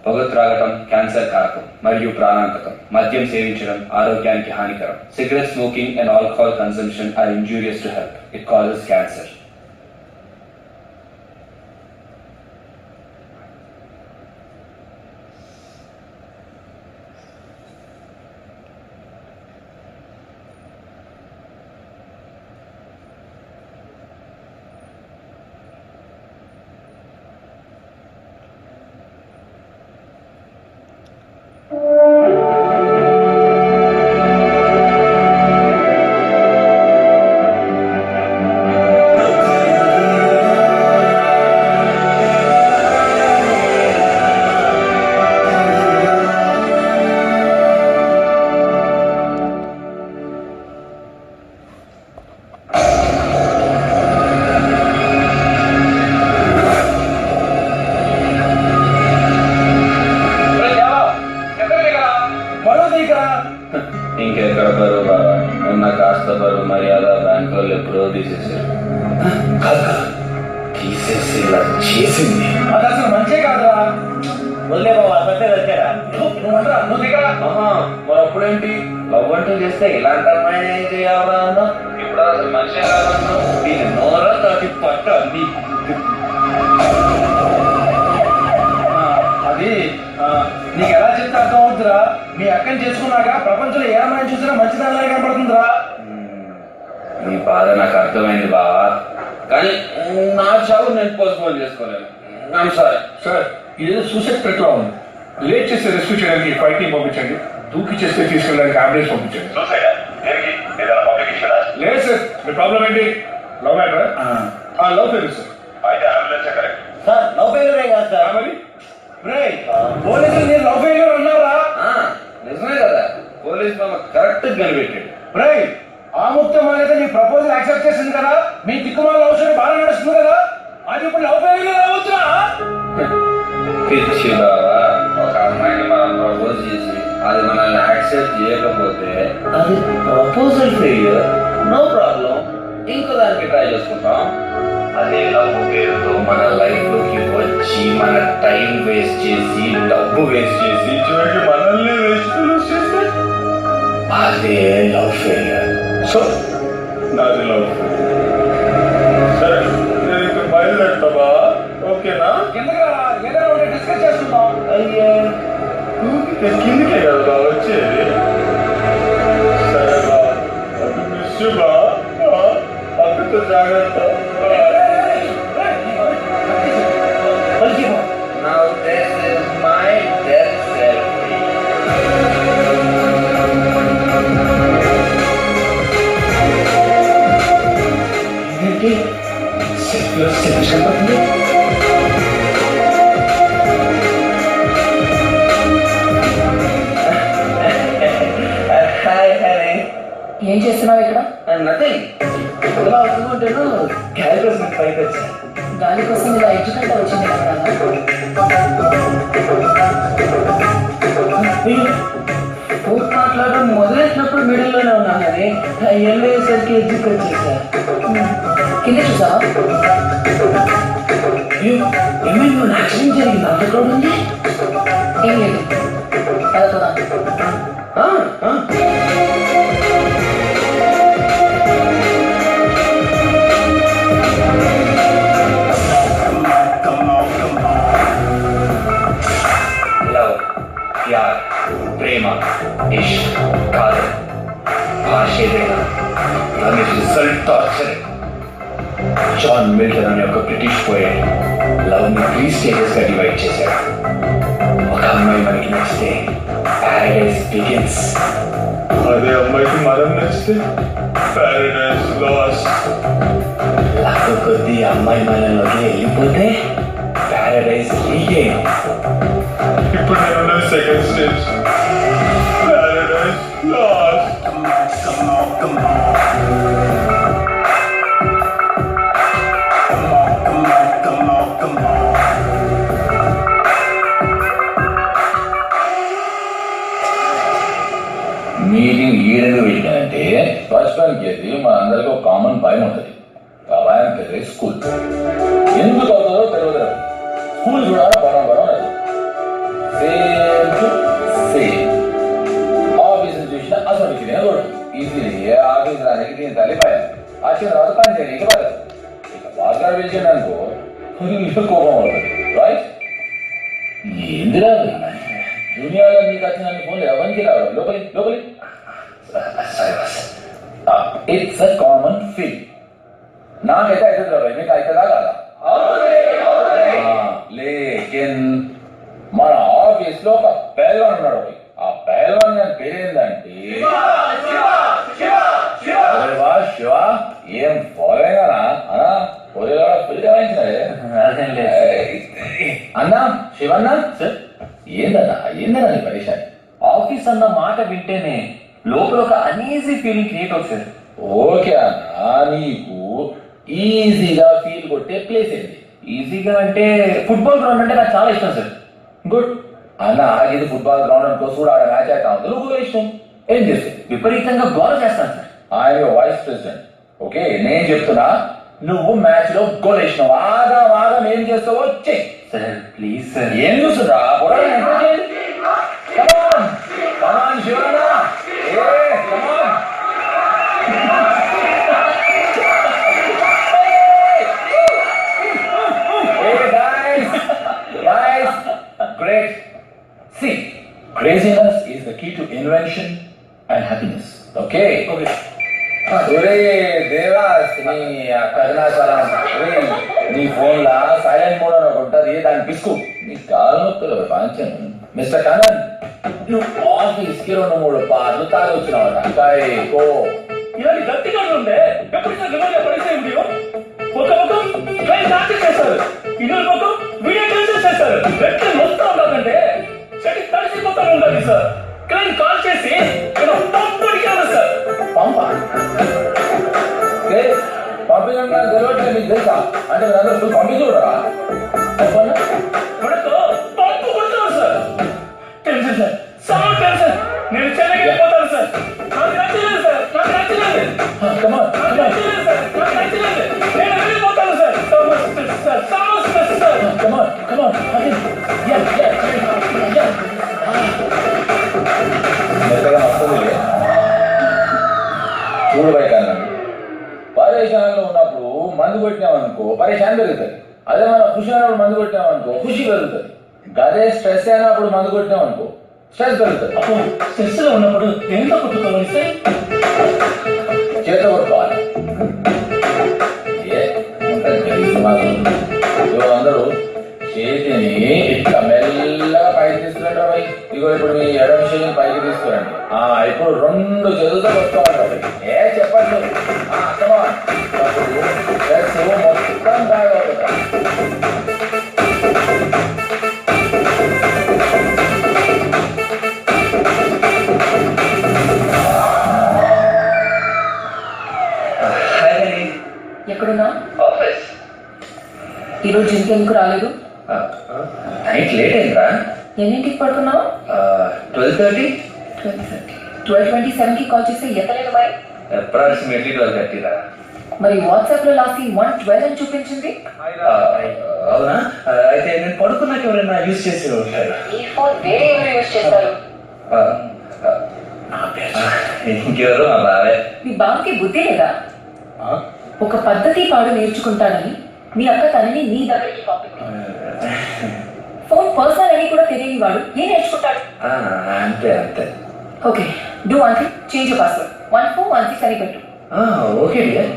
పొగ త్రాగటం క్యాన్సర్ కారకం మరియు ప్రాణాంతకం. మద్యం సేవించడం ఆరోగ్యానికి హానికరం. Cigarette smoking and alcohol consumption are injurious to health. It causes cancer. ఇంకెక్కడ బరువు బాబా ఉన్న కాస్త బరువు మర్యాద బ్యాంక్ వాళ్ళు ఎప్పుడో తీసేసారు. తీసేసేలా చేసింది అది అసలు మంచి కాదురా. వదిలే బాబా అసలు వచ్చారా నువ్వు దిగరా. మరప్పుడేంటి లవ్ అంటూ చేస్తే ఇలాంటి అమ్మాయిని ఏం చేయాలా అన్నా. ఇప్పుడు అసలు మనిషే కాదన్నా. దీని నోరా దాటి పట్ట అన్ని. అది నీకు ఎలా చెప్తే అర్థం అవుతుందిరా. మీ అక్కని చేసుకున్నాక ప్రపంచంలో ఏ అమ్మాయిని చూసినా మంచిదానిలాగా కనపడుతుందిరా. నీ బాధ నాకు అర్థమైంది బావా, కానీ నా చావు నేను పోస్ట్పోన్ చేసుకోలేను. సార్ ఇదేదో సూసైడ్ పెట్లా ఉంది. లేట్ చేస్తే రెస్క్యూ చేయడానికి ఫైటింగ్ పంపించండి, దూకి చేస్తే తీసుకెళ్ళడానికి అంబులెన్స్ పంపించండి. లేదు సార్, మీ ప్రాబ్లం ఏంటి? Love matter? Love fail sir. అయితే అంబులెన్స్ కరెక్ట్ సార్ లవ్ ఫెయిల్యూరే కాదు సార్. మరి పోలీసులు నేను లవ్ ఫెయిల్యూర్ అన్నారా? నిజమే కదా, పోలీస్ మామ కరెక్ట్ కనిపెట్టాడు. ఆ ముఖ్యం అనేది నీ ప్రపోజల్ యాక్సెప్ట్ చేసింది కదా, మీ దిక్కుమాల లవ్ స్టోరీ బాగా నడుస్తుంది కదా, అది ఇప్పుడు లవ్ ఫెయిల్యూర్ అవుతున్నా? పిచ్చి బాబా, ఒక అమ్మాయిని మనం ప్రపోజ్ చేసి అది మనల్ని యాక్సెప్ట్ చేయకపోతే అది ప్రపోజల్ ఫెయిల్యూర్. నో ప్రాబ్లం, ఇంకో దానికి ట్రై చేసుకుంటాం. అదే లవ్ పేరుతో మన లైఫ్ లోకి వచ్చి మన టైం వేస్ట్ చేసి డబ్బు వేస్ట్ చేసి చివరికి మనల్ని వేస్ట్ చేస్తే అదే లవ్ ఫెయిల్యూర్. సో నాది లవ్. సరే నేను ఇక్కడ బయలుదేరుతావా? ఓకేనా? ఏదైనా డిస్కస్ చేస్తుందా? అయ్యే కిందికే కదా వచ్చేది. సరే బా, అది మిస్ బా, అక్కడితో జాగ్రత్త. Now this is my death selfie. ఏంటి సెల్ఫీలో సెల్ఫీ కనపడుతుంది? హాయ్ హరి. ఏం చేస్తున్నావు ఇక్కడ? నథింగ్. ఇలా అవుతుంటేను గాలి కోసం పైకి వచ్చా. గాలి కోసం ఇలా ఎడ్జుకంటే వచ్చింది ఫోన్ మాట్లాడడం మొదలెట్టినప్పుడు మిడిల్లోనే ఉన్నాను కానీ వెళ్ళేసరికి ఎడ్జుకి వచ్చేసా. కింద చూసావా? ఏమైనా యాక్సిడెంట్ జరిగింది అంత క్రౌడ్ ఉంది. ఏం లేదు, పదపదా. లవ్, ప్యార్, ప్రేమ, ఇష్క్, కాదల్, భాష ఏదైనా దాని రిజల్ట్ టార్చర్. జాన్ మిల్టన్ అనే ఒక బ్రిటిష్ పోయెట్ లవ్ ని 3 స్టేజెస్ గా డివైడ్ చేశాడు. ఒక అమ్మాయి మనకి నచ్చితే ప్యారడైజ్ బిగిన్స్. అదే అమ్మాయికి మనం నచ్చితే ప్యారడైజ్ లాస్. లక్ కొద్ది అమ్మాయి మనలోకి వెళ్ళిపోతే ప్యారడైజ్ రీగెయిన్. ఇప్పుడు నేను second stage, paradise lost. Meeting ఈడెందుకు పెట్టినంటే బచ్పన్కి అది మన అందరికీ ఒక కామన్ భయం ఉంటుంది. ఆ భయం పేరే స్కూల్. ఎందుకు అవుతుందో తెలియదు. స్కూల్ కూడా బలం బలం దీని తల్లిపాయ వచ్చిన తర్వాత పని చేయడానికి పడదు. ఇక బాగా పిలిచిండు అనుకో ఫుల్ కోపం అవుతుంది. రైట్? ఏందిరా దునియాలో నీకు వచ్చిన ఫోన్లు ఎవరికి రావు. లోపలి లోపలి ఇట్స్ అ కామన్ ఫీల్. నాకైతే అవుతుంది రా, మీకు అవుతుందా కాదా? లేకిన్ మన ఆఫీస్ లో ఒక పేల్వాన్ ఉన్నాడు ఒకటి. ఆ పేల్వాన్ గారి పేరేందంటే శివ. ఏం ఫాలోయింగ్ అన్నా అన్నా శివన్నా సార్. ఏందన్నా ఏందన్నా నీ పరిశాన్? ఆఫీస్ అన్న మాట వింటేనే లోపల ఒక అనీజీ ఫీలింగ్ క్రియేట్ అవుతుంది. ఓకే అన్నా, నీకు ఈజీగా ఫీల్ కొట్టే ప్లేస్ ఏంటి? ఈజీగా అంటే ఫుట్బాల్ గ్రౌండ్ అంటే నాకు చాలా ఇష్టం సార్. గుడ్ అన్న. ఇది ఫుట్బాల్ గ్రౌండ్ అనుకో, చూడ ఆడ మ్యాచ్ ఆడతా ఉంది, నువ్వు ఇష్టం ఏం చేస్తుంది? విపరీతంగా గోల్ చేస్తాను సార్. ఆయన వైస్ ప్రెసిడెంట్. ఓకే నేను చెప్తున్నా, నువ్వు మ్యాచ్ లో గోల్ వేసినావు, ఆగా ఏం చేస్తావో చెయ్యి. Sir please sir. ఏం చూస్తుందా? శివనా Great. See, craziness is the key to invention and happiness. Okay? Okay. ఒరే దేవాస్, నీ కరుణాచలం నీ ఫోన్ లా సైలెంట్ మోడ్ అని ఒకటి ఉంటుంది, దాన్ని పిసుకు. నీ కాలు నొప్పులు పాంచను. మిస్టర్ కన్నన్, నువ్వు ఆఫీస్ కి 2-3 పార్లు తాగి వచ్చినావట. కో ఇలాంటి గట్టిగా ఉండే ఎప్పుడు రిమోట్ పడితే ఒక పక్కం క్లైంట్ యాక్టివ్ చేస్తారు, ఇంకొక పక్కం వీడియో క్యాన్సిల్ చేస్తారు. వెంటనే మొత్తం ఉండాలంటే చెట్టు తడిసిపోతా ఉండాలి సార్. క్లైంట్ కాల్ చేసి పంపడికాను సార్. పంపించడం తెలియట్లేదు మీకు తెలుసా? అంటే మీరు అందరూ పంపి చూడరా? మనకు పంపు కొడతారు సార్. టెన్షన్ సార్, చాలా టెన్షన్. నేను చెన్నైకి వెళ్ళిపోతాను సార్. నాకు నచ్చలేదు సార్, నాకు నచ్చలేదు. నచ్చలేదు సార్, నాకు నచ్చలేదు. నేను వెళ్ళిపోతాను సార్. సార్ చాలా స్ట్రెస్ సార్. చూడు బయట పరేషాన్లో ఉన్నప్పుడు మందు కొట్టినామనుకో పరేషాన్ పెరుగుతుంది. అదే మనం ఖుషి అయినప్పుడు మందు కొట్టినామనుకో ఖుషి పెరుగుతుంది. గదే స్ట్రెస్ అయినప్పుడు మందు కొట్టినామనుకో స్ట్రెస్ పెరుగుతుంది. అప్పుడు స్ట్రెస్ లో ఉన్నప్పుడు ఎంత కొట్టుకోవాలి సార్? చేత కొట్టుకోవాలి. అందరూ చేతిని ఇట్లా మెల్లగా పైకి తీసుకురండి అబ్బాయి. ఇగో ఇప్పుడు మీ ఎడమ చేతిని పైకి తీసుకురండి. ఇప్పుడు 2 చేతులతో కొట్టుకోవాలి. చెప్పండి అర్థమా? అప్పుడు స్ట్రెస్ మొత్తం బాగా అవుతుంది. ఎక్కడున్నా? ఆఫీస్. ఈరోజు జిమ్కి ఎందుకు రాలేదు? నైట్ లేట్ అయిందా? ఎన్నింటికి పడుకున్నావు? 12:30. 12:30. 12:27కి కాల్ చేస్తే ఎత్తలేదు మరి. అప్రాక్సిమేట్లీ 12:30 రా. మరి వాట్సాప్ లో లాస్ట్ 1:12 అని చూపించింది. అవునా? అయితే నేను పడుకున్నాక ఎవరైనా యూజ్ చేసి ఉంటారు. ఈ ఫోన్ వేరే ఎవరు యూజ్ చేస్తారు? ఇంకెవరు? మా బావే. మీ బావకి బుద్ధి లేదా? ఒక పద్ధతి పాడు నేర్చుకుంటానని మీ అక్క తనని నీ దగ్గరికి పంపింది. ఫోన్ పర్సనల్ అని కూడా తెలియని వాడు ఏం నేర్చుకుంటాడు? అంతే. Okay, do one thing, change your password. 1416 అని పెట్టు. Okay dear.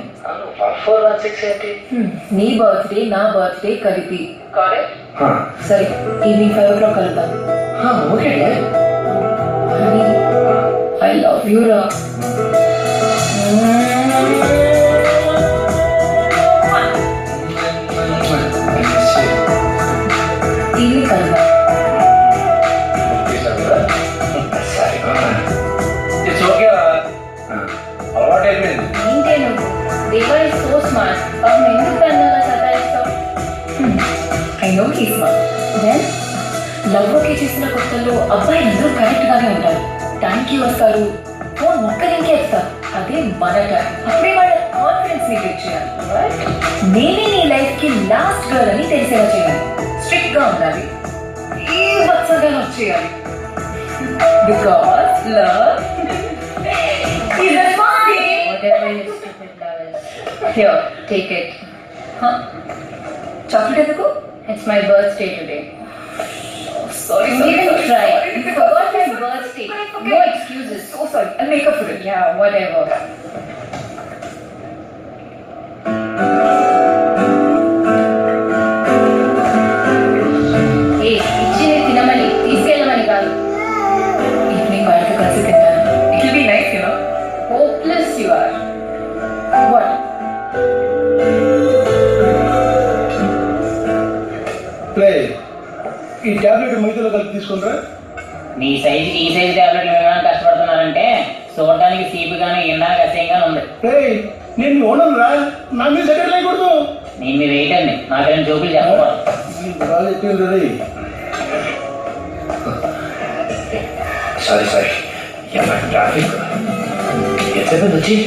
1416 ఏంటి? నీ బర్త్డే నా బర్త్డే కలిపి. సరే, ఈవినింగ్ 5 o'clock కలుద్దాం. Okay dear. I love you రా. ఈవినింగ్ కలుద్దాం. It's okay. అలవాటు అయిపోయింది. ఇంకే నువ్వు దేవా ఇస్ సో స్మార్ట్. అవును, ఎందుకు అన్నలా సతాయిస్తావు? I know he smart. Then love okay చేసిన కొత్తలో అబ్బాయి అందరూ కరెక్ట్ గానే ఉంటారు. థ్యాంక్ యూ వస్తారు, ఫోన్ ఒక్కరింకే ఇస్తారు. అదే మన టైం. అప్పుడే వాళ్ళ కాన్ఫిడెన్స్ ని బిల్డ్ చేయాలి. నేనే నీ లైఫ్ కి లాస్ట్ గర్ల్ అని తెలిసేలా చేయాలి. స్ట్రిక్ట్ గా ఉండాలి, ఈ వత్సగా లవ్ చేయాలి. Because love is a smart game. Whatever you Here, take it. Huh? Chocolate ఎందుకు? It's my birthday today. Sorry, You sorry, even sorry, try. sorry. You forgot my birthday. No excuses. So sorry. I'll make up for it. Yeah, whatever. Hey, ఇచ్చింది తినమని తీసుకెళ్ళమని కాదు. Evening వాళ్ళతో కలిసి తింటాను. It will be nice, you know. Hopeless you are. What? Play ఈ tablet మైదాలో కలిపి తీసుకుంటారా? నీ సైజుకి ఈ సైజు టాబ్లెట్లు వినడానికి కష్టపడుతున్నారంటే చూడడానికి సీపుగాను వినడానికి అసహ్యంగానే ఉంది. ప్లే నేను మీ ఓనర్ రా, నా మీద సెటిల్ అయ్యకూడదు. నేను మీ వెయిట్ అండి, నాకేం జోకులు చెప్పకూడదు. బాగా చెప్పింది. సారీ ట్రాఫిక్ ఎంతసేపు వచ్చి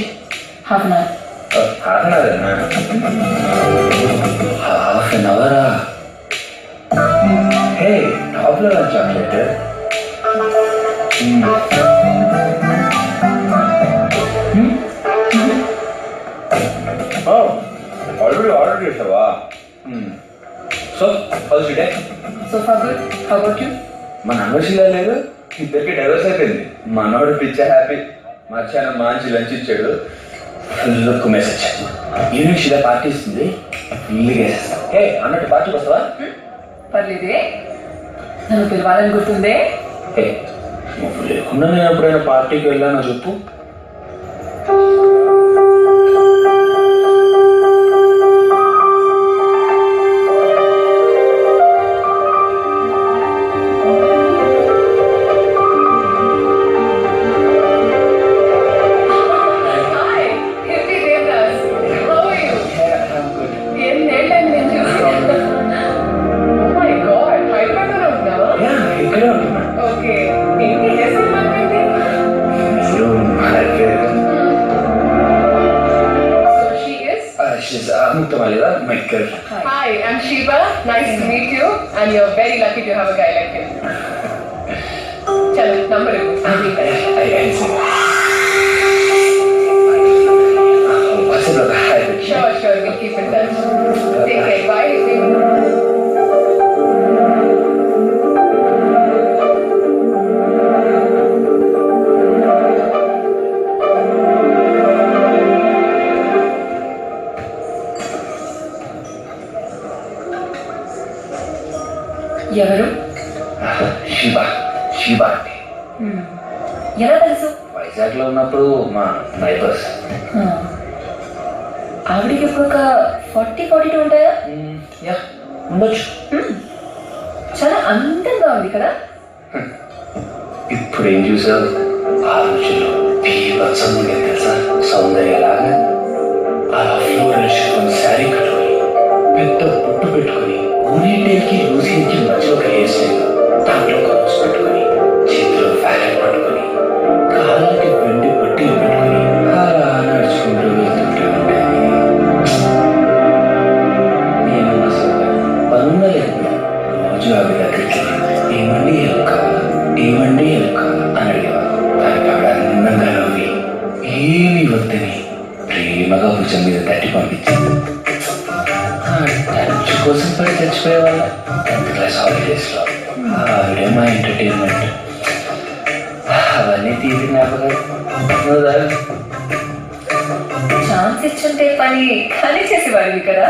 Half an hour. Half an hour half an అవరా? హే టాప్లో చాక్లెట్ ఆల్రెడీ ఆర్డర్ చేసావా? So how's day? So far good. How about you? మన అమ్మశీలా లేదు, ఇద్దరికి డైవర్స్ అయిపోయింది. మనోడు పిచ్చ హ్యాపీ, మధ్యాహ్నం మంచి లంచ్ ఇచ్చాడు, ఫుల్ మెసేజ్. ఈవినింగ్ శిలా పార్టీ ఇస్తుంది, ఫుల్గా వేసేస్తా. హే అన్నట్టు పార్టీకి వస్తావా? పర్లేదే. నన్ను పిలవాలని గుర్తుందే. హే నువ్వు లేకుండా నేను ఎప్పుడైనా పార్టీకి వెళ్ళానో చెప్పు. Hi. Happy Devdas. How are you? ఎన్నేళ్ళని నేను చూసి. Oh my God. హైదరాబాద్లో ఉన్నావా? ఇక్కడే ఉంటున్నా. Okay. ఏంటి చేసిన మాట్లాడింది? So she is? ముక్తమాలిదా my girl. Hi, I'm Shiva. Nice to meet you. And you're very lucky to have a guy like him. Chalo, number it. Sure. We'll keep in touch. Take care. Bye. ఎవరు? శివ అంటే ఎలా తెలుసు? వైజాగ్లో ఉన్నప్పుడు మా neighbours. ఆవిడకి ఇప్పుడు ఒక 40-42 ఉంటాయా? యా ఉండొచ్చు. చాలా అందంగా ఉంది కదా. ఇప్పుడు ఏం చూసావు? ఆ రోజుల్లో బీభత్సంగా ఉండేది తెలుసా సౌందర్యలాగా. అలా ఫ్లోరల్ షిఫాన్ శారీ కట్టుకొని, పెద్ద బొట్టు పెట్టుకొని, ఊరేటేకి లూసికి మధ్యలో ఒక హెయిర్ స్టైల్, దాంట్లో కప్స్ పెట్టుకొని, చేతిలో ఫ్యాకెట్ పట్టుకొని, కాళ్ళకి వెండి పట్టీలు పెట్టుకొని అలా నడుచుకుంటూ వెళ్తుంటే ఉండేది. నేను అసలు పనుందా లేదు రోజు ఆవిడ దగ్గరికి ఏమండి హెల్ప్ అని అడిగేవారు. దానికి ఆవిడ అందంగా నవ్వి ఏమి వద్దని ప్రేమగా భుజం మీద తట్టి పంపించింది. టచ్ కోసం పడి చచ్చిపోయేవాళ్ళ 10th క్లాస్ హాలిడేస్లో. ఆవిడే మా ఎంటర్టైన్మెంట్. అవన్నీ తీపి జ్ఞాపకాలు. ఛాన్స్ ఇచ్చుంటే పని కానీ చేసేవాడివి కదా.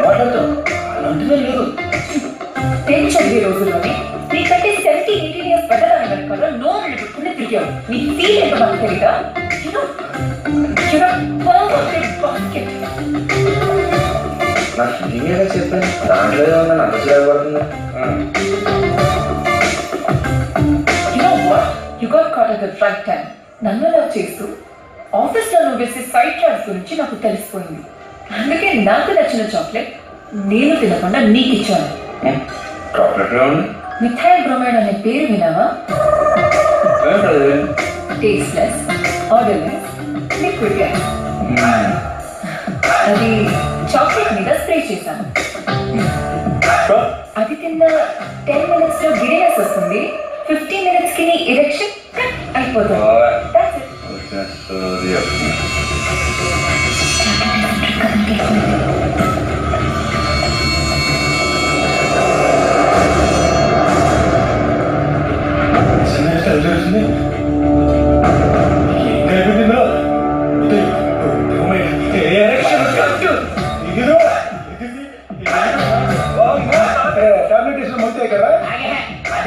మాట్లాడతాం అలాంటిదే లేదు. నేను చదివే రోజుల్లోనే నీకంటే 70-18 years బెటర్ అని వెనకాల నోళ్ళు పెట్టుకుని తిరిగావు. నీ ఫీల్ ఎంత మనకు తెలీదా? నాకు హిందీగా చెప్పాను, దాంట్లో ఏమన్నా నాకు పడుతుంది. You got caught at the right time. నన్ను లవ్ చేస్తూ ఆఫీస్లో నువ్వు వేసే సైడ్ ట్రాప్స్ గురించి నాకు తెలిసిపోయింది. అందుకే నాకు నచ్చిన చాక్లెట్ నేను తినకుండా నీకు ఇచ్చాను. చాక్లెట్గా ఉంది. మిఠాయి బ్రోమైడ్ అనే పేరు వినావా? Tasteless, odourless, liquid gas. అది చాక్లెట్ మీద స్ప్రే చేశాను. అది తిన్న 10 minutes లో గిడినెస్ వస్తుంది. 15 minutes కి నీ ఎరెక్షన్ అయిపోతుంది. That's it.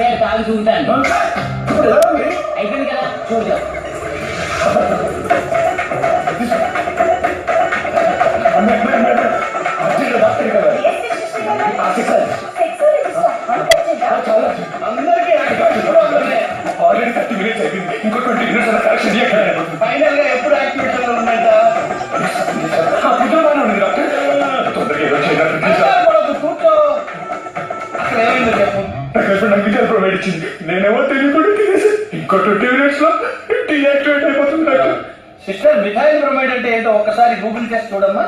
అదే తాగి చూపుతాను. ఇప్పుడు ఎలా ఉంది? అయిపోయింది కదా చూద్దాం. అర్జెంట్ డాక్టర్ కదా. చాలా అందరికీ ఆల్రెడీ 30 minutes అయిపోయింది. ఇంకో 20 minutes అలా కరెక్షన్ చేయగలరు. ఫైనల్ గా ఎప్పుడు యాక్టివేషన్ ఉందంట? బుద్ధులుగానే ఉంది డాక్టర్. తొందరగా ఏదో చేయాలి. కూర్చో. అక్కడ ఏమైందో చెప్పు. నాకు విజయాలు ప్రొవైడ్ ఇచ్చింది. నేనేమో తెలియకుండా తినేసి ఇంకో 20 minutes లో డీయాక్టివేట్ అయిపోతుంది డాక్టర్. సిస్టర్, మిథైల్ బ్రోమైడ్ అంటే ఏంటో ఒక్కసారి గూగుల్ చేసి చూడమ్మా.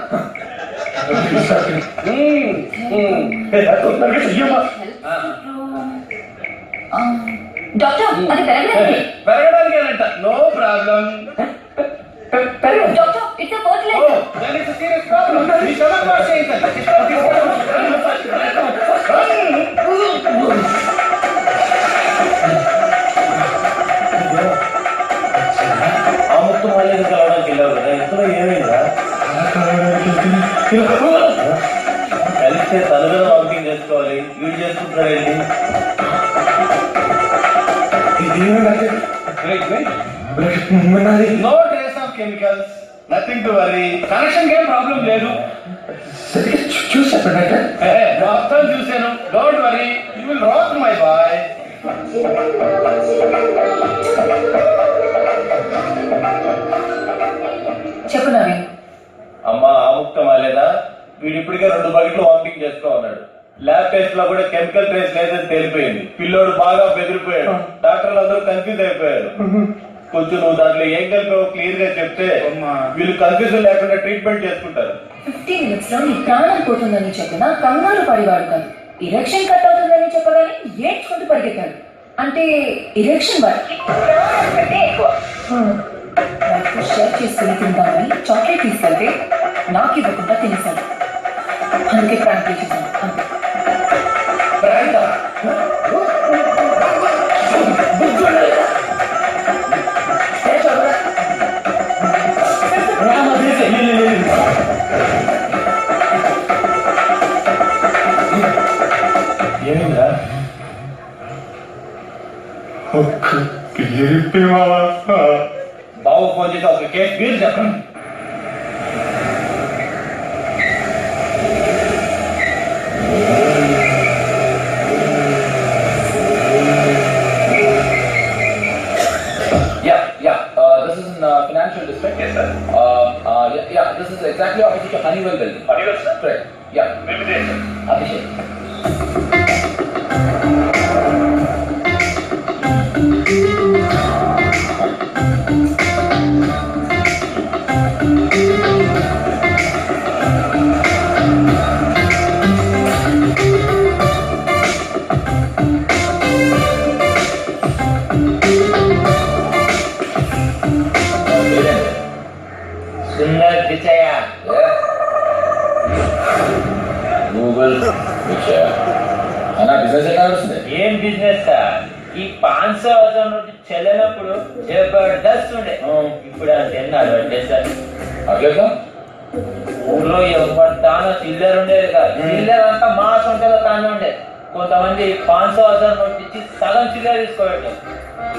తొందరగా చెయ్యమ్మా. డాక్టర్ అది పెరగడానికి. పెరగడానికి ఏంటంట? No problem. Doctor it's fertiliser. Then it's serious problem. మీ స్టమక్ వాష్ చేయించండి. ఆ ముక్కు మళ్ళీ కలవడానికి వెళ్ళావు కదా, ఎప్పుడు ఏమైందా? కలిస్తే తను కదా వాకింగ్ చేసుకోవాలి, వీడు చేసుకుంటారేంటి? No trace of chemicals, nothing to worry. Connection ఏం ప్రాబ్లం లేదు. చూసి చెప్పండి డాక్టర్. మొత్తం చూశాను. Don't worry, you will rock my boy. చెప్పు నవీన్. అమ్మా ఆ ముక్త మాలేదా? వీడు ఇప్పటికే 2 బకెట్లు వాకింగ్ చేసుకో ఉన్నాడు. ల్యాబ్ టెస్ట్ లో కూడా కెమికల్ ట్రేస్ లేదని తేలిపోయింది. పిల్లోడు బాగా బెదిరిపోయాడు. డాక్టర్లు అందరూ కన్ఫ్యూజ్ అయిపోయారు. కొంచెం నువ్వు దాంట్లో ఏం కలిపావో క్లియర్ గా చెప్తే వీళ్ళు కన్ఫ్యూజన్ లేకుండా ట్రీట్మెంట్ చేసుకుంటారు. 15 minutes లో నీ ప్రాణం పోతుందని చెప్పినా కంగారు పడివాడు కాదు. ఇరెక్షన్ కట్ అవుతుందని చెప్పగానే ఏడ్చుకుంటూ పరిగెత్తాడు. అంటే ఇరెక్షన్ వాడికి ప్రాణం కంటే ఎక్కువ. వాటితో షేర్ చేసుకుని తిందామని చాక్లెట్ తీసుకెళ్తే నాకు ఇవ్వకుండా తినేశాడు. అందుకే ప్రాంక్ చేసేసాను. అంతే. ఏమైందా? ఒక్క క్లియర్ బాబు ఫోన్ చేసి ఒక కేక్ బీర్ చెప్పండి. This is in financial district. Yes, sir. Yeah, this is exactly opposite to Honeywell building. Honeywell, sir? Correct. Yeah. Maybe there, sir. Abhishek. Sundar Pichaiah. Google విషయ అన్న బిజినెస్ ఎలా నడుస్తుంది? ఏం బిజినెస్ సార్? ఈ 500 నుండి చెల్లెనప్పుడు జబర్దస్త్ ఉండే. ఇప్పుడు అంత అడ్వర్టైజ్ సార్. అట్లేదా? ఊర్లో ఎవరు తాను చిల్లర ఉండేది కాదు. చిల్లర అంతా మా సొంతలో తాను ఉండేది. కొంతమంది 500 నోట్ ఇచ్చి సగం చిల్లర తీసుకోవటం,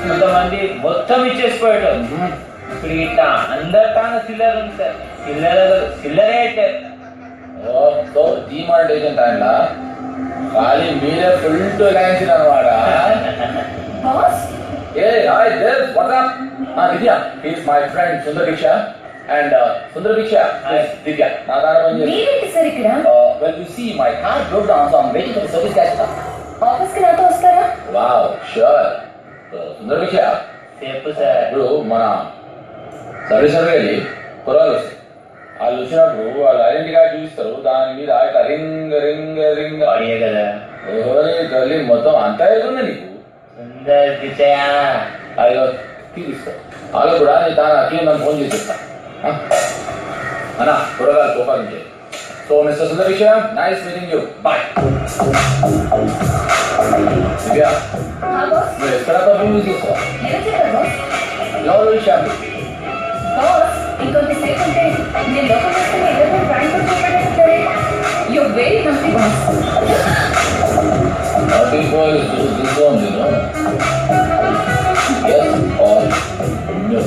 కొంతమంది మొత్తం ఇచ్చేసుకోవటం. ఇప్పుడు ఇట్లా అందరు తాను చిల్లర ఉంది సార్. చిల్లరే అయితే సో డిమానిటైజేషన్ టైంలా ఖాళీ మీరే ఫుల్ టు లైన్స్ అనమాట. బాస్ ఏ hi there what's up? Divya is my friend Sundar Bhiksha and Sundar భిక్ష దివ్య నా దాని పని చేసి మీరేంటి సార్ ఇక్కడ? Well you see my car broke down so I am waiting for the service guys. ఆఫీస్కి నాతో వస్తారా? Wow sure. సుందర్ భిక్ష చెప్పు సార్. ఇప్పుడు మన సర్వీస్ వెళ్ళి కుర్రాలు వస్తాయి. వాళ్ళు వచ్చినప్పుడు వాళ్ళు ఐడెంటిటీ కార్డ్ చూపిస్తారు. దాని మీద ఇట్లా రింగ్ రింగ్ రింగ్ అడిగే కదా ఓహోని తల్లి మొత్తం అంతా ఎదురుంది నీకు. సుందర్ పిచ్చయ్య. అయ్యో తీసుకో వాళ్ళు కూడా నీ తాను అట్లే నన్ను ఫోన్ చేసి చెప్తా అన్న కూరగాయలు కోపాలించే. సో మిస్టర్ సుందర్ విషయం nice meeting you bye. Divya boss నువ్వు ఎక్కడ పర్ఫ్యూమ్ యూజ్ చేస్తావు? ఎవరు చెప్పారు బాస్? ఎవరు విషయాలు బాస్ ఇంకొంతసేపు ఉంటే నేను లోపల వస్తే ఎవరు ప్రాంక్ చెప్పాడంటారే. You very hungry boss. నోటింగ్ బాయ్ చూస్తూ ఉంది Yes or no?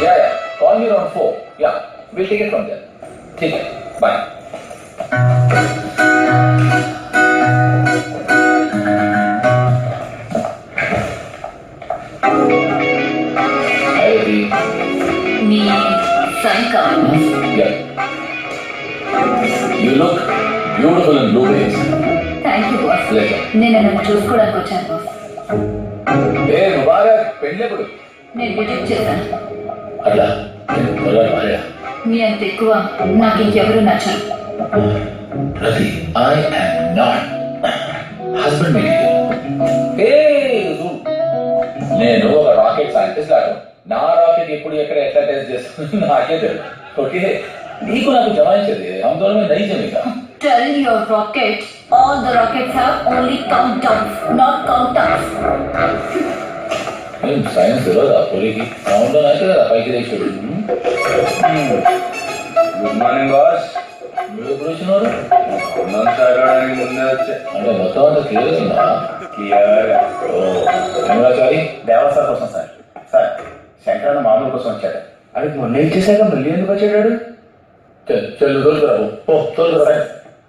Yeah. Call me around 4. Yeah. We'll take it from there. ठीक है. Bye. మీ సైన్ కావాలి. Yeah. You look beautiful in blue ways. Thank you boss. Pleasure. నేను నన్ను చూసుకోవడానికి వచ్చాను బాస్. Hey, Mubarak, పెళ్ళెప్పుడు? నేను రిజెక్ట్ చేశాను. అట్లా భార్య మీ అంత ఎక్కువ నాకు ఇంకెవరూ నచ్చరు. Ravi, I am not husband material. నేను ఒక రాకెట్ సైంటిస్ట్ లాగా నా రాకెట్ ఎప్పుడు ఎక్కడ ఎట్లా టెస్ట్ చేస్తుంది నాకే తెలుసు. ఓకే, నీకు నాకు జమాయించేది हम दोनों में नहीं जमेगा. Tell your rocket all the rockets have only countdowns, not countdowns. Science తెలియదా పొలికి సౌండ్ అయితే కదా పైకి తెచ్చాడు. Good morning boss. మీరు ఎప్పుడు వచ్చినారు? అన్నం చదవడానికి ముందే వచ్చా. అంటే మొత్తం అంతా క్లియర్ అయిందా? క్లియర్గా. సారీ దేవా సార్ కోసం సార్. సార్ శంకరన్న మామూలు కోసం వచ్చాడు. అది మొన్న ఇచ్చేసాక మళ్ళీ ఎందుకు వచ్చాడు? చెల్లు తోలుకురావు ఓ తోలుకురా.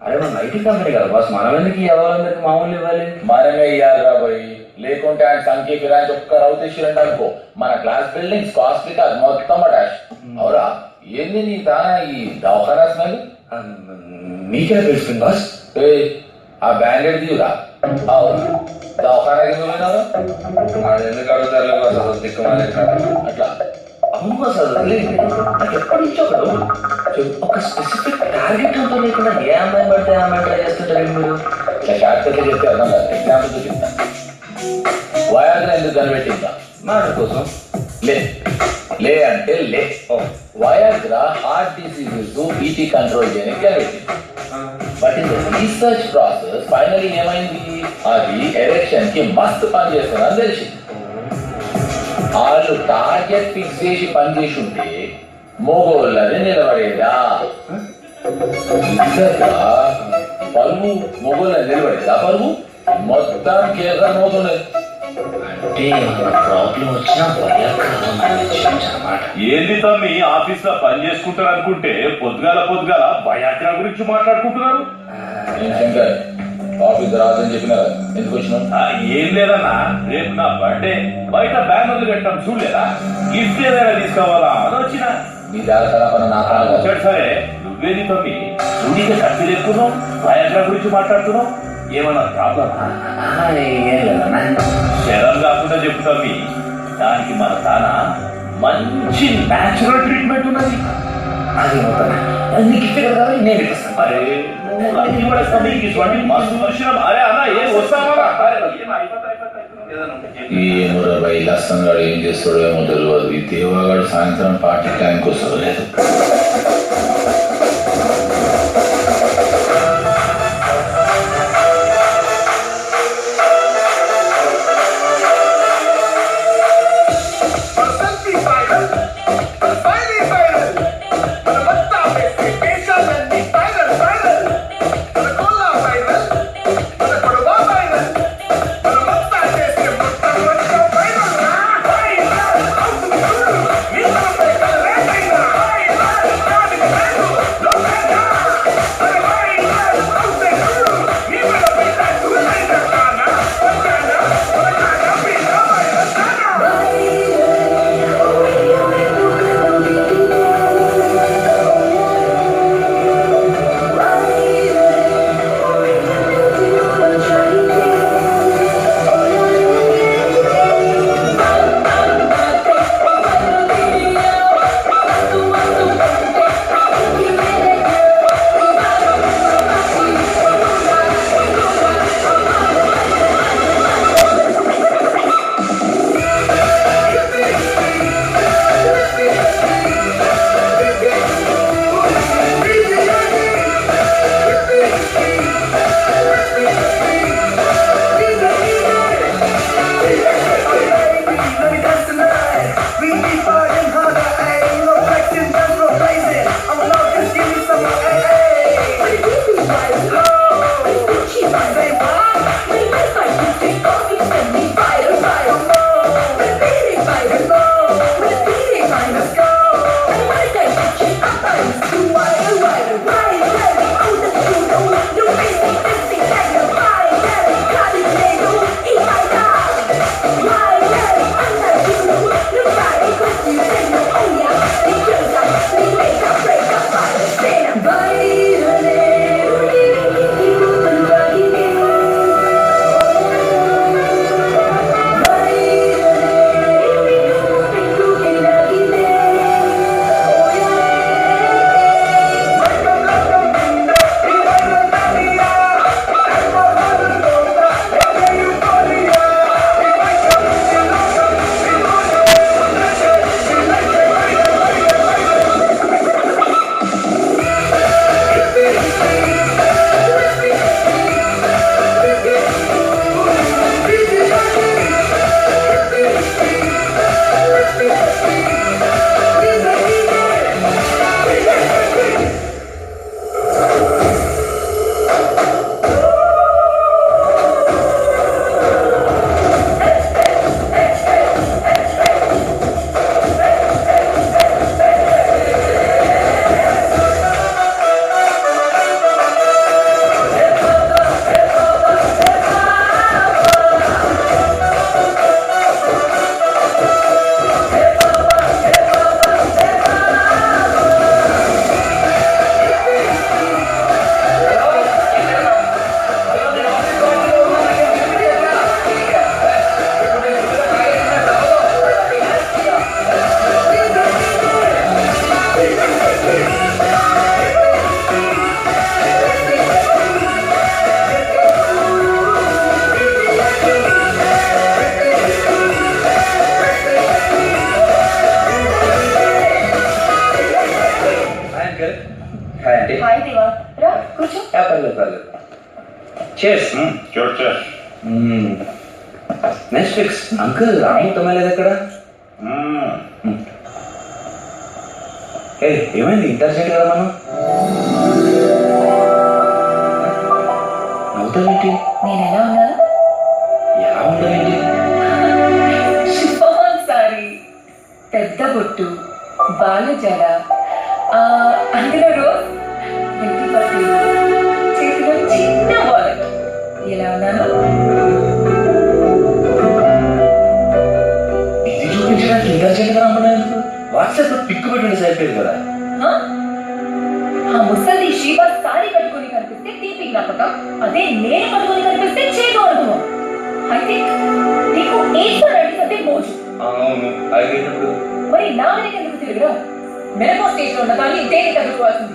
అరే మన ఐటీ కంపెనీ కదా బాస్, మనం ఎందుకు ఎవరందరికి మామూలు ఇవ్వాలి? మనమే ఇవ్వాలి రాబోయి, లేకుంటే ఆయన సంఖ్య ఫిరాయించి ఒక్క రౌత్ ఇచ్చిరండి అనుకో మన క్లాస్ బిల్డింగ్స్ కాస్ట్లీ కాదు మొత్తం అటాచ్. అవురా ఏంది నీ తానా ఈ దవాఖానా స్మెల్? మీకే తెలుస్తుంది బాస్. ఆ బ్యాండెడ్ తీవురా. అవును దవాఖానాకి ఎందుకు పోయినారు? అది ఎందుకు అడుగుతారు బాస్, అసలు దిక్కుమాలి అట్లా అవును బాస్, అది నాకు ఎప్పటి నుంచో ఒక స్పెసిఫిక్ టార్గెట్ అంతా లేకుండా ఏ అమ్మాయిని పడితే ఆ అమ్మాయి ట్రై చేస్తుంటారు మీరు. ఇట్లా షార్ట్కట్లు చెప్తే అర్థం కాదు. ఎగ్జాంపుల్ చూపిస్తా. వయాగ్రా ఎందుకు కనిపెట్టిందా? మాట కోసం. లే లే అంటే లే. Viagra heart diseases BP control చేయడానికి కనిపెట్టింది. But in the research process finally ఏమైంది, అది ఎరెక్షన్ కి మస్తు పనిచేస్తుందని తెలిసింది. వాళ్ళు టార్గెట్ ఫిక్స్ చేసి పనిచేసి ఉంటే మొగోళ్ళని నిలబడేదా? పరువు మొగోళ్ళని నిలబడేదా? పరువు మొత్తం కేంద్రం అవుతుంది. అంటే ప్రాబ్లం వచ్చినా అన్నమాట. ఏంది తమ్మి ఆఫీస్ లో పని చేసుకుంటారు అనుకుంటే పొద్దుగాల భయాగ్రా గురించి మాట్లాడుకుంటున్నారు. శంకర్ ఆఫీస్ రాదని చెప్పినా ఎందుకు వచ్చినావు? ఏం లేదన్నా, రేపు నా బర్త్డే, బయట బ్యానర్లు పెట్టాం చూడలేదా, గిఫ్ట్ ఏదైనా తీసుకోవాలా అని వచ్చిన. నీ జాగ్రత్త నా సరే నువ్వేది తమ్మి చూడిగా ఖర్చు ఎక్కున్నావు, భయాగ్రా గురించి మాట్లాడుతున్నావు, ఏమన్నా ప్రాబ్లమా? ఏం లేదన్నా. శరం కాకుండా చెప్తామి, దానికి మన తాన మంచి న్యాచురల్ ట్రీట్మెంట్ ఉన్నది. అది నీకు ఇస్తే కదా నేను ఇప్పిస్తాను. అరే నువ్వు లంచ్ కూడా ఇస్తాను, నీకు ఇటువంటి మస్తు దర్శనం. అరే అన్న ఏం వస్తావా? ఈ మురబాయి లస్సంగాడు ఏం చేస్తాడో ఏమో తెలియదు. ఈ దేవాగాడు సాయంత్రం పార్టీ టైంకి వస్తాడు లేదు. చేస్. Next fix. అంకుల్ రాము తమ్మలేదు ఎక్కడ? ఏమైంది ఇంటర్సెట్ కదా మనం? నవ్వుతావేంటి? నేను ఎలా ఉన్నాను? ఎలా ఉంటావేంటి? షిఫాన్ సారీ, పెద్ద బొట్టు, బాలు జడ, అందులో రోజ్, వెంటి పట్టీలు, చేతిలో చిన్న వాలెట్. ఎలా ఉన్నాను? ఇది చూపించడానికి ఇంటర్సెట్ రమ్మన్నాను. వాట్సాప్ లో పిక్ పెట్టండి సరిపోయింది కదా. ఆ ముసలి శివ సారీ కట్టుకొని కనిపిస్తే తీపి జ్ఞాపకం, అదే నేను కట్టుకొని కనిపిస్తే చేదు అనుభవం. ఐ థింక్ నీకు ఏది మోజు. అవును, అయితే ఇప్పుడు మరి నా వెనక ఎందుకు తిరుగురా? మెనపో స్టేజ్ లో ఉన్న కానీ దేనికి తగ్గుకోవాల్సింది.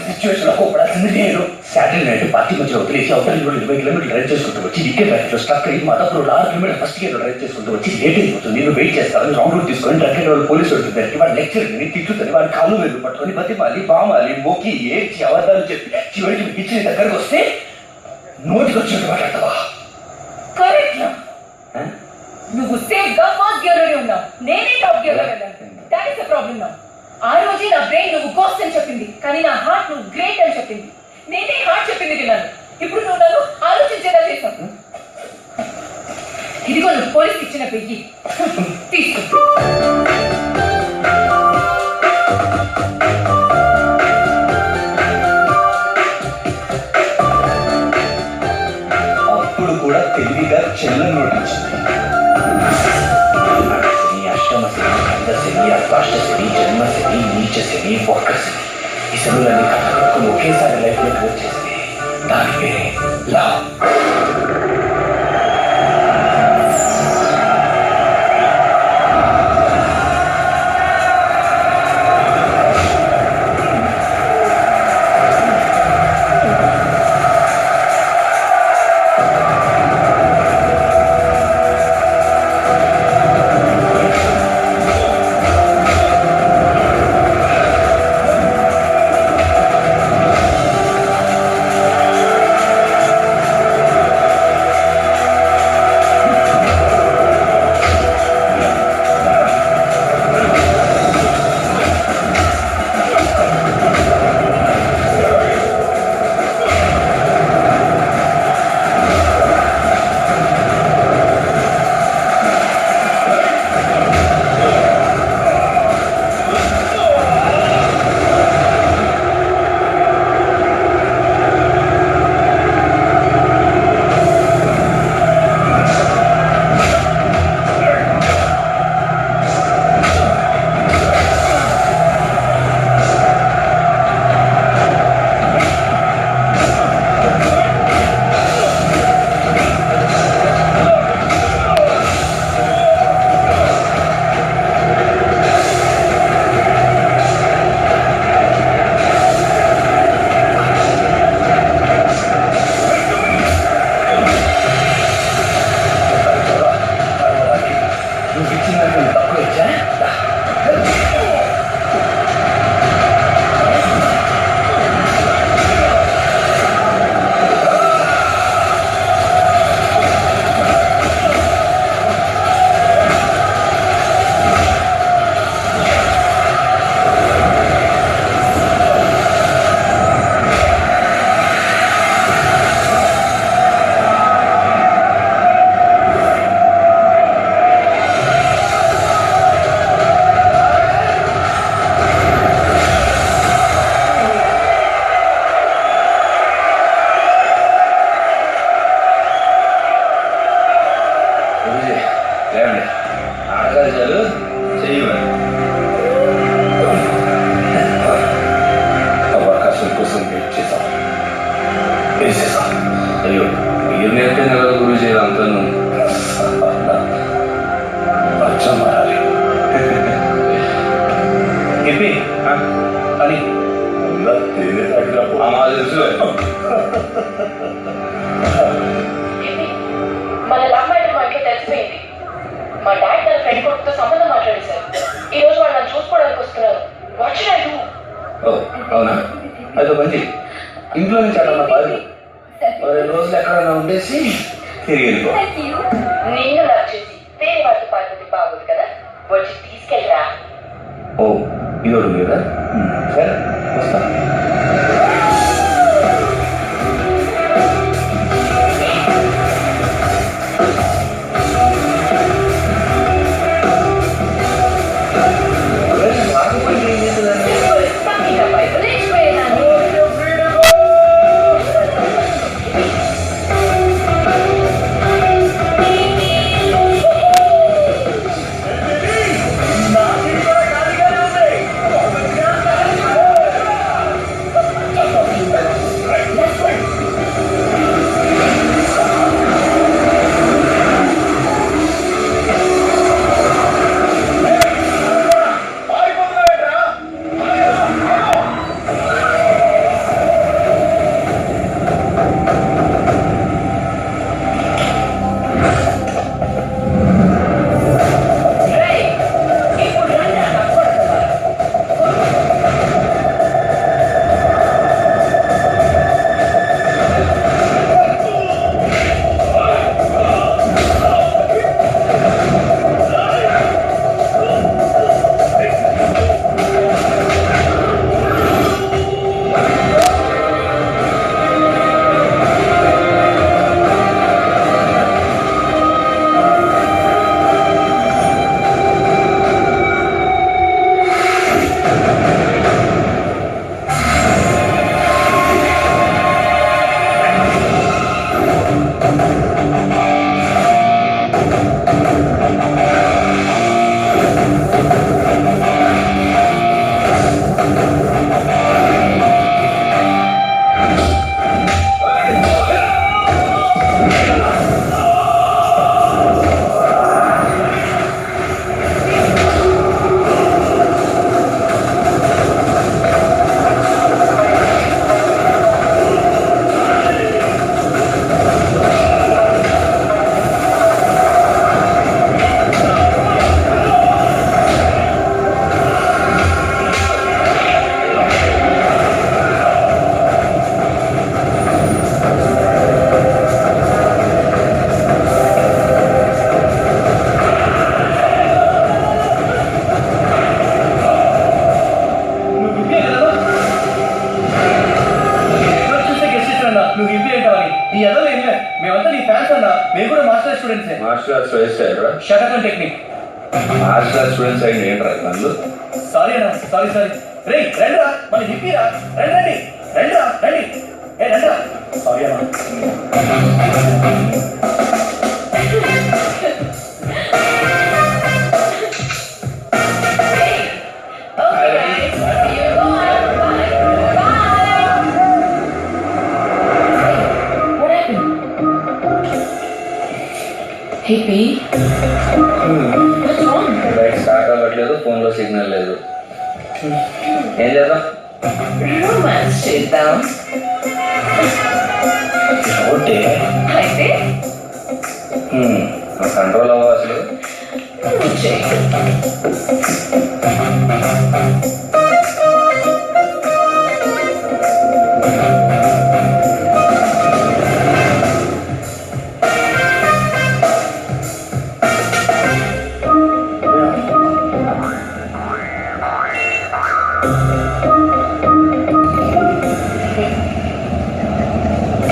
సిచ్యువేషన్ లో కోపడాల్సింది నేను. సాటర్డే నైట్ పార్టీ మధ్య వదిలేసి అవతల 20 కిలోమీటర్లు డ్రైవ్ చేసుకుంటూ వచ్చి ఇకే బ్యాక్ లో స్టక్ అయ్యి Madhapur 6 kilometre first gear drive చేసుకుంటూ వచ్చి లేట్ అయిపోతుంది. నేను వెయిట్ చేస్తాను. రాంగ్ రూట్ తీసుకొని డ్రగ్ వాళ్ళు పోలీసు వెళ్తుంది. వాడు లెక్చర్ తిట్టుతుంది. వాడి కాళ్ళు వెళ్ళు పట్టుకొని బతిమాలి బామాలి మోకి ఏడ్చి అబద్ధాలు చెప్పి చివరికి ఇచ్చిన దగ్గరకు వస్తే నోటికి వచ్చినట్టు మాట్లాడతావా? కరెక్ట్. నువ్వు సేఫ్ గా ఫస్ట్ గేర్ లోనే ఉన్నావు, నేనే టాప్ గేర్ లో వెళ్ళాను. That is the problem now. ఆ రోజే నా బ్రెయిన్ నువ్వు గోస్ట్ అని చెప్పింది, కానీ నా హార్ట్ నువ్వు గ్రేట్ అని చెప్పింది. నేనే హార్ట్ చెప్పింది విన్నాను. ఇప్పుడు నువ్వు నన్ను ఆలోచించేలా చేశావు. ఇదిగో నువ్వు పోలీస్ ఇచ్చిన పెయ్యి తీసుకో. అప్పుడు కూడా తెలివిగా చెల్లని నోటించింది. అష్టమ శని, గంధ శని, అర్వాష్ట శని, జన్మ శని, నీచ శని, వక్ర శని, ఈ శనులన్నీ కట్టుకొని ఒకేసారి లైఫ్ లో వచ్చేసింది. దాని పేరే లవ్. అయ్యో మీరు నేర్పిన కదా గురించి అంతాను అచ్చం మారాలి. చెప్పి అని మన అమ్మాయి మా ఇంట్లో తెలిసిపోయింది. మా డాడీ తన ఫ్రెండ్ కొడుకుతో సంబంధం మాట్లాడేశారు. ఈ రోజు వాళ్ళు నన్ను చూసుకోవడానికి వస్తున్నారు. What should I do? అవునా అయితే మంచి ఇంట్లో నుంచి అట్లా పారు 2 రోజులు ఎక్కడైనా ఉండేసి తిరిగి వెళ్ళిపో. నిన్ను లవ్ చేసి వేరే వాటి పద్ధతి బాగుంది కదా, వచ్చి తీసుకెళ్ళరా. ఓ ఇదొడు కదా, సరే వస్తా. నువ్వు హిందీ ఏంటవని నీ ఎదలో ఏమిలే, మేమంతా నీ ఫ్యాన్స్ అన్నా, మేము కూడా మాస్టర్ స్టూడెంట్సే. మార్షల్ ఆర్ట్స్ వేస్తారా? Shut up and technique. Martial arts students అయిన ఏంట్రా నన్ను? సారీ అన్నా, సారీ. రే రండిరా, మన హిప్పీరా, రండి రండిరా, రండి. ఏ రండిరా. సారీ అన్నా. బైక్ స్టార్ట్ అవ్వట్లేదు, ఫోన్లో సిగ్నల్ లేదు. ఏం చేద్దాం? రొమాన్స్ చేద్దాం. ఒకటే అయితే కంట్రోల్ అవ్వ అసలు.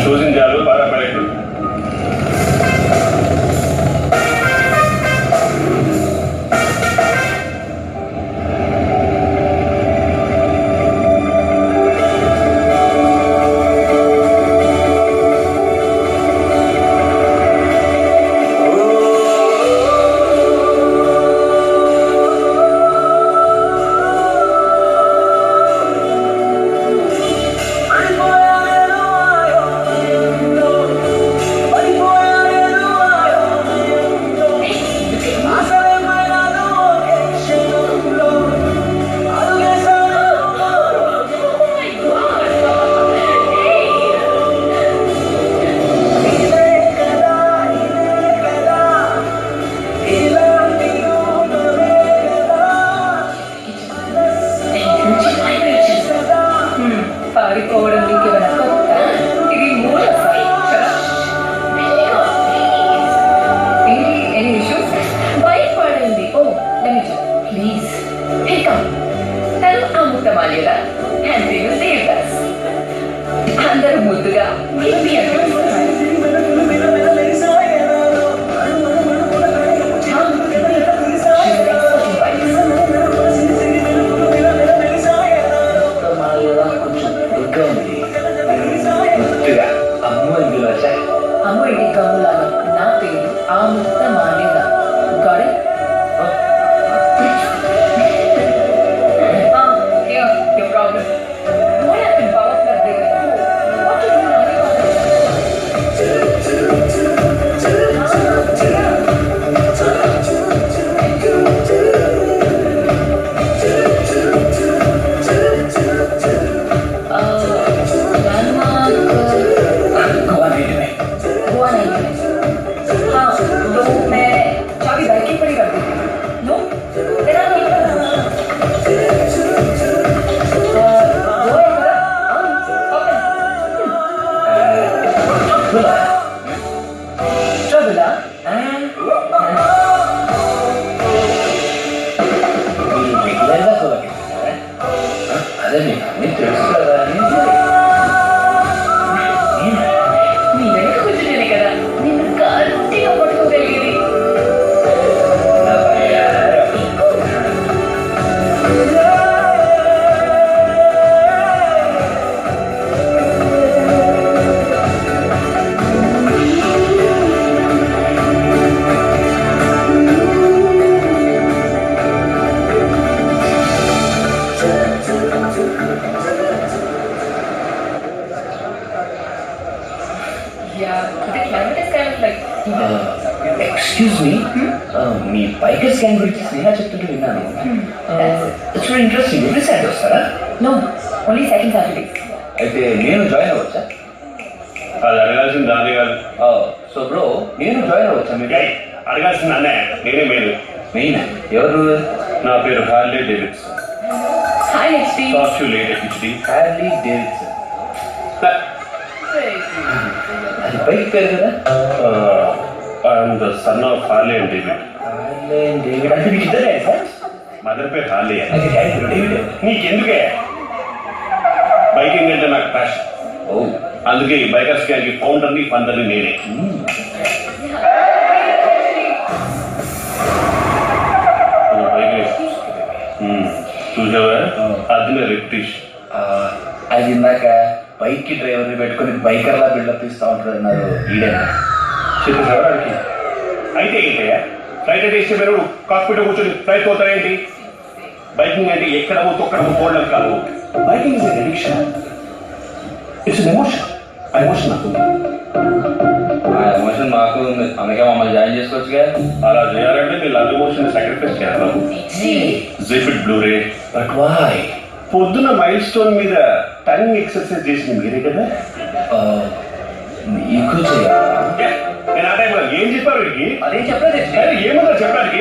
చూసించాలు బాగా పడేట్టు. ఇందులో అమ్మ ఇంటి గమ్ములాగా నా పేరు Amukta Malyada. Got it? Here, your problem. What happened, Baba Club Day? What you doing now? Goa नहीं में गोवा नहीं है. हाँ, तो मैं चाबी बाइक की पड़ी रख देती हूँ. नो? तेरा नहीं पता. गोवा है क्या? हाँ, ओके. Trouble, రెగ్యులర్గా కోవాలి అదే మీకు అన్ని తెలుసు కదా అని నీ వెనక కూర్చుంటేనే కదా నిన్ను గట్టిగా పట్టుకోగలిగేది. Yeah, the climate is kind of like excuse me me biker scan గురించి స్నేహ చెప్తుంటే విన్నాను. It's very interesting. Every Saturday వస్తారా? no, only second Saturday. అయితే నేను జాయిన్ అవ్వచ్చా? అది అడగాల్సింది దాని కాదు. సో బ్రో నేను జాయిన్ అవ్వచ్చా? మీరు అడగాల్సింది అన్నే, నేనే మీరు. మెయిన్ ఎవరు? నా పేరు Harley Davidson. Hi, HD. Talk you later khichdi. Harley Davidson. అది బైక్ పేరు కదా? I'm the son of Harley and David. Harley David అంటే మీకు ఇద్దరే సార్? మదర్ పేరు హార్లీ. అది డాడీ పేరు డేవిడ్. నీకెందుకే? బైకింగ్ అంటే నాకు ప్యాషన్. ఓ అందుకే ఈ బైకర్స్ గ్యాంగ్ ఫౌండర్ని ఫండర్ని నేనే. చూసావా, అది రెప్యుటేషన్. అది ఇందాక బైక్ కి డ్రైవర్ని పెట్టుకుని బైకర్లా బిల్డప్ ఇస్తా ఉంటాడు అన్నారు. ఈడేనా? చెప్పేసావా వాడికి? అయితే ఏంటయ్యా, ఫ్లైట్ అంటే ఇష్టం మీరు కాక్పిట్ కూర్చొని ఫ్లైట్ పోతారేంటి? బైకింగ్ అంటే ఎక్కడమో తొక్కడమో పోవడం కాదు. Biking is an addiction. It's an emotion. ఆ ఎమోషన్ నాకు ఉంది. ఆ ఎమోషన్ మాకు ఉంది, అందుకే మమ్మల్ని జాయిన్ చేసుకోవచ్చుగా. అలా చేయాలంటే మీ లవ్ ఎమోషన్ సాక్రిఫైస్ చేయాలి. జిఫిట్ బ్లూరే. But why? పొద్దున్న మైల్ స్టోన్ మీద టంగ్ ఎక్సర్సైజ్ చేసింది మీరే కదా? నీకు చేయాలా? నేను ఆ టైంలో ఏం చెప్పారు వీడికి? అదే చెప్పలేదు. ఏమన్నా చెప్పడానికి?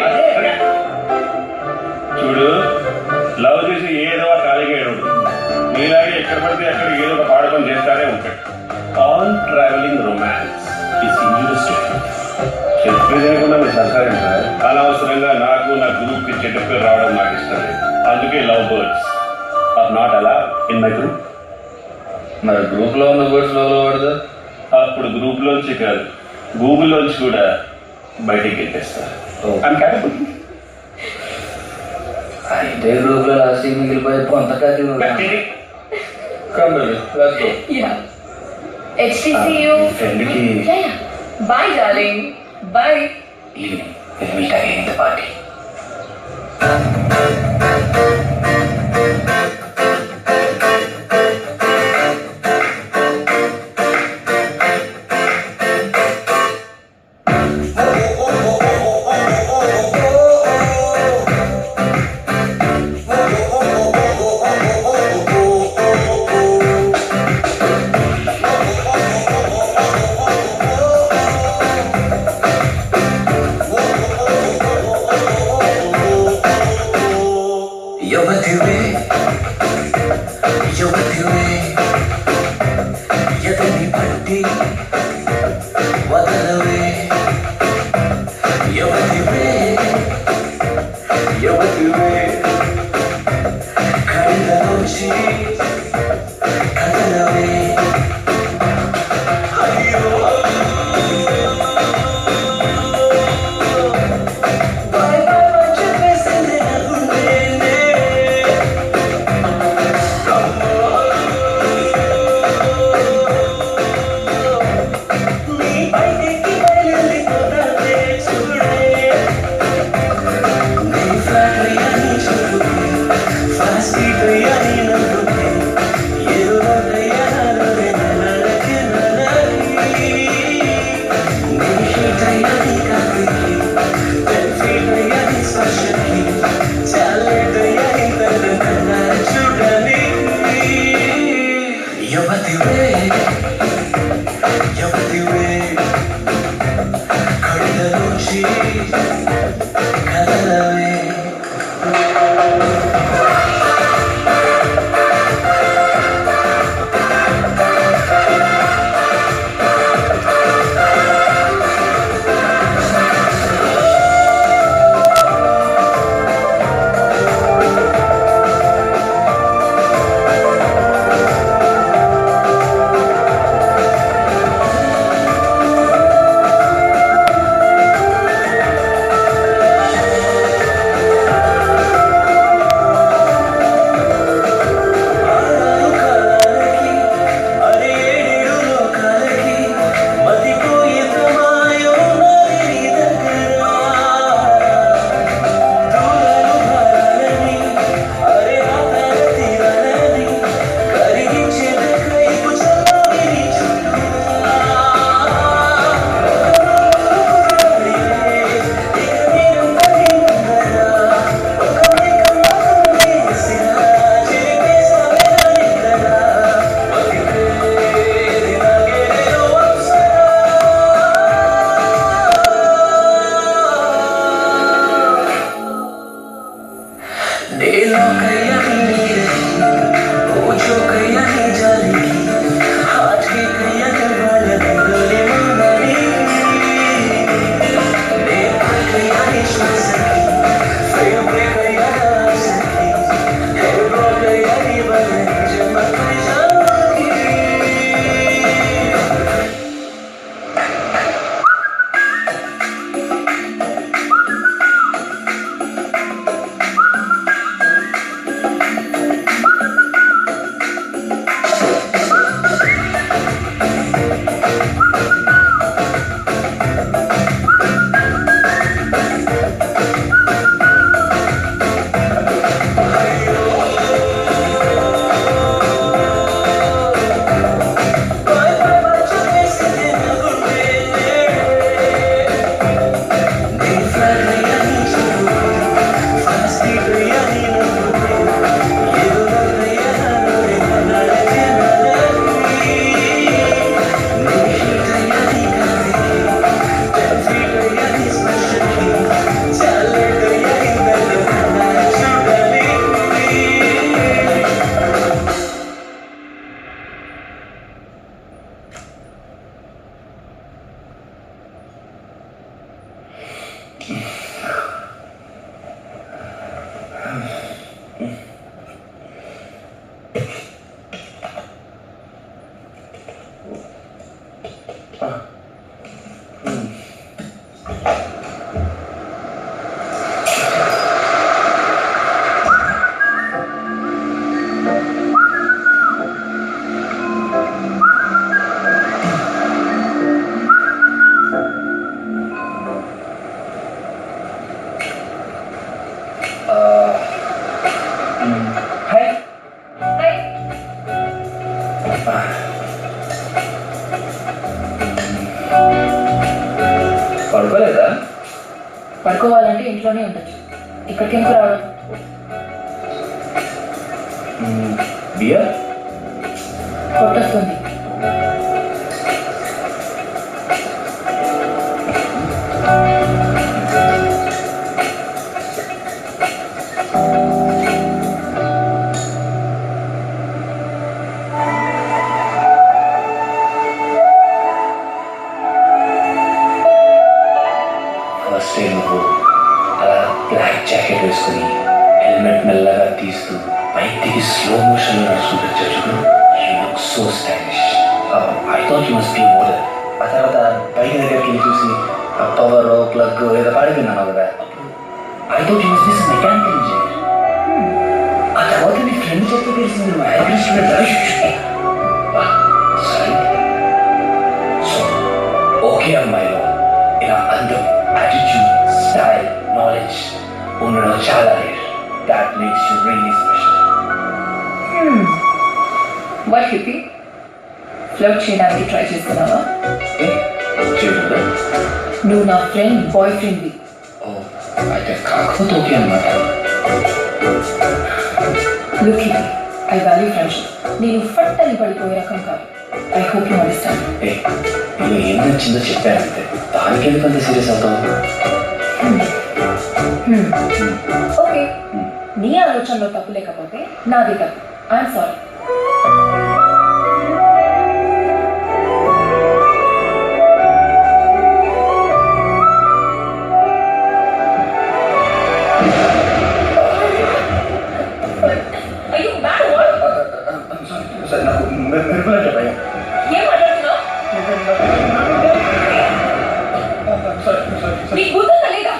చూడు, లవ్ చేసి ఏదో ఖాళీగా ఏడు మీలాగే ఎక్కడ పడితే అక్కడ ఏదో ఒక పాడకం చేస్తానే ఉంటాడు. All travelling romance is injurious. చెప్పేదేకుండా మీరు సహకారం సార్. అనవసరంగా నాకు నా గ్రూప్కి చెడ్డ పేరు రావడం నాకు ఇష్టం లేదు. అందుకే లవ్ బర్డ్స్ ఆర్ నాట్ అలా ఇన్ మై గ్రూప్. మరి గ్రూప్ లో ఉన్న బర్డ్స్ లో పడదు. అప్పుడు గ్రూప్ లోంచి కాదు, గూగుల్ లోంచి కూడా బయటికి వెళ్ళేస్తారు. I'm capable. అయితే గ్రూప్ లో లాస్ట్ మిగిలిపోయే కొంతకాదు. Yeah. HD, see you. ఫ్రెండ్కి Yeah, yeah. Bye, darling. Bye. Evening will again the party. ఎవరివే కళ్ళ నుంచి కదలవే పడుకోలేదా? పడుకోవాలంటే ఇంట్లోనే ఉండొచ్చు, ఇక్కడికి ఎందుకు రావడం? బియర్ కొట్టొస్తుంది. ఫస్ట్ నువ్వు అలా బ్లాక్ జాకెట్ వేసుకుని హెల్మెట్ మెల్లగా తీస్తూ బయటికి స్లో మోషన్ నడుచుకుంటూ చూడు. You look so stylish. I thought you must be model. ఆ తర్వాత బైక్ దగ్గరికి వెళ్ళి చూసి ఆ పవర్ ప్లగ్ ఏదో పాడిపోయినాను కదా. I thought you must be some mechanical engineer. ఆ తర్వాత నీ ఫ్రెండ్ చెప్తే తెలిసింది నువ్వు యావరేజ్ స్టూడెంట్. సో ఓకే అమ్మాయిలో ఇలా అందం, attitude, style, knowledge ఉండడం చాలా rare. That makes you really special. What hippie, flirt చేయడానికి ట్రై చేస్తున్నావా? చేయకుండా నువ్వు నా ఫ్రెండ్ బాయ్ ఫ్రెండ్వి. అయితే కాకపోతే ఓకే అన్నమాట. Look hippie, I value friendship. నేను ఫట్ అని పడిపోయే రకం కాదు. I hope you understand. ఇలా ఏం నచ్చిందో చెప్పానంటే దానికి ఎందుకు అంత సీరియస్ అవుతావు? ఓకే, నీ ఆలోచనలో తప్పు లేకపోతే నాది తప్పు. I'm sorry. సార్ నాకు మెరుపులంటే భయం. ఏం మాట్లాడుతున్నావు? నీకు గుర్తుందా లేదా?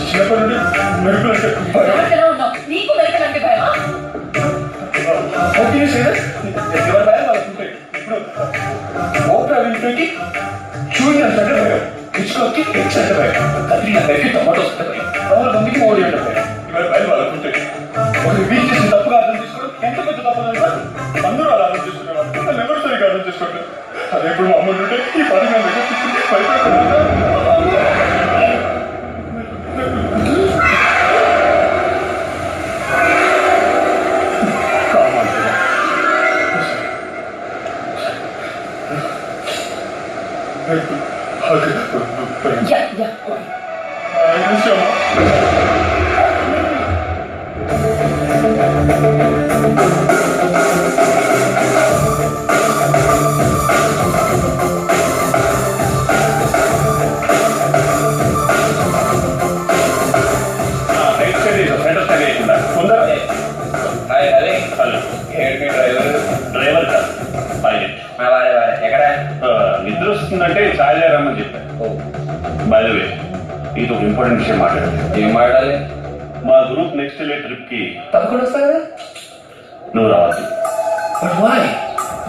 చిన్నప్పటి నుండి మెరుపులంటే ఎలా ఉన్నావు? నీకు మెరకలంటే భయమా? ఓకే సార్ ఎవరి భయం వాళ్ళకుంటాయి. ఇప్పుడు ఓపెన్ అవింటికి చూడండి అంటే భయం, ఇచ్చుకోకి ఎక్స్ అంటే భయం, కత్తిరిన దగ్గరికి టమాటోస్ అంటే భయం, రావుల మందికి ఓడి అంటే భయం. ఇవన్నీ భయం వాళ్ళకుంటాయి. ఒక వీక్ చేసిన తప్పుగా అర్థం చేసుకోవడం ఎంత పెద్ద తప్పు అందరూ అలా అర్థం చేసుకునేవాళ్ళు. నన్ను ఎవరు సరిగ్గా అర్థం చేసుకోండి. అదే ఇప్పుడు మా అమ్మ ఉంటే ఈ 10 గంటలకు yeah yeah next centre study అవుతుందా ఉందా? అదే హలో, ఏంటి డ్రైవర్? డ్రైవర్ కాదు, పైలట్. వాడే ఎక్కడ? నిద్ర వస్తుందంటే ఛాయ్ రమ్మని చెప్పాను. బై ద వే, ఇది ఒక ఇంపార్టెంట్ విషయం మాట్లాడాలి. ఏం మాట్లాడాలి? మా గ్రూప్ నెక్స్ట్ వెళ్ళే ట్రిప్ కి తప్పకుండా వస్తా కదా. నువ్వు రావాలి. But why?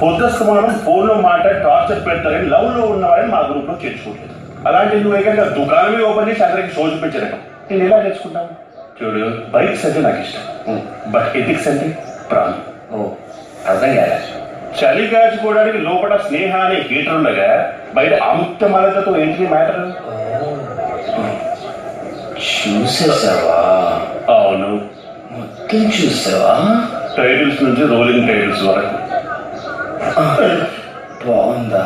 పొద్దుస్తమానం ఫోన్ లో మాట్లాడి టార్చర్ పెడతారని లవ్ లో ఉన్నవారని మా గ్రూప్ లో చేర్చుకోవట్లేదు. అలాంటి నువ్వు ఏకంగా దుకాణమే ఓపెన్ చేసి అందరికి షో చూపించడం నేను ఎలా నేర్చుకుంటాను? చూడు, బైక్స్ అంటే నాకు ఇష్టం, బట్ ఎథిక్స్ అంటే ప్రాణం. అర్థం కాదా? చలి కాచుకోవడానికి లోపల స్నేహ అనే హీటర్ ఉండగా బయట అముక్త మలతతో ఏంటి మ్యాటర్? చూసేసావా? అవును, మొత్తం చూసావా? టైటిల్స్ నుంచి రోలింగ్ టైటిల్స్ వరకు. బాగుందా?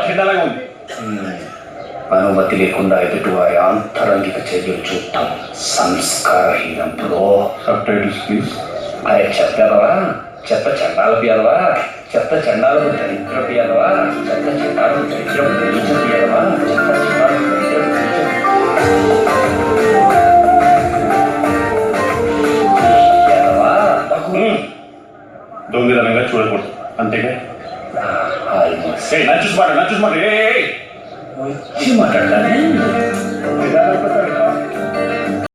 చిన్నలాగా ఉంది. అనుమతి లేకుండా ఎదుటి వారి ఆంతరంగిక చర్యలు చూడటం సంస్కారహీనం బ్రో. Sub titles please. అరే చెప్పేదవా? చెత్త చండాల పియదవా? చెత్త చండాలకు దరిద్ర పియదవా? చెత్త చండాలకు దరిద్రం నీచ పియదవా? చెత్త చండాలకు దరిద్రం పియదవా? దొంగతనంగా చూడకూడదు, అంతేగా? ఆల్మోస్ట్ నచ్చుసు మాట. వచ్చి మాట్లాడాలి. నిదానం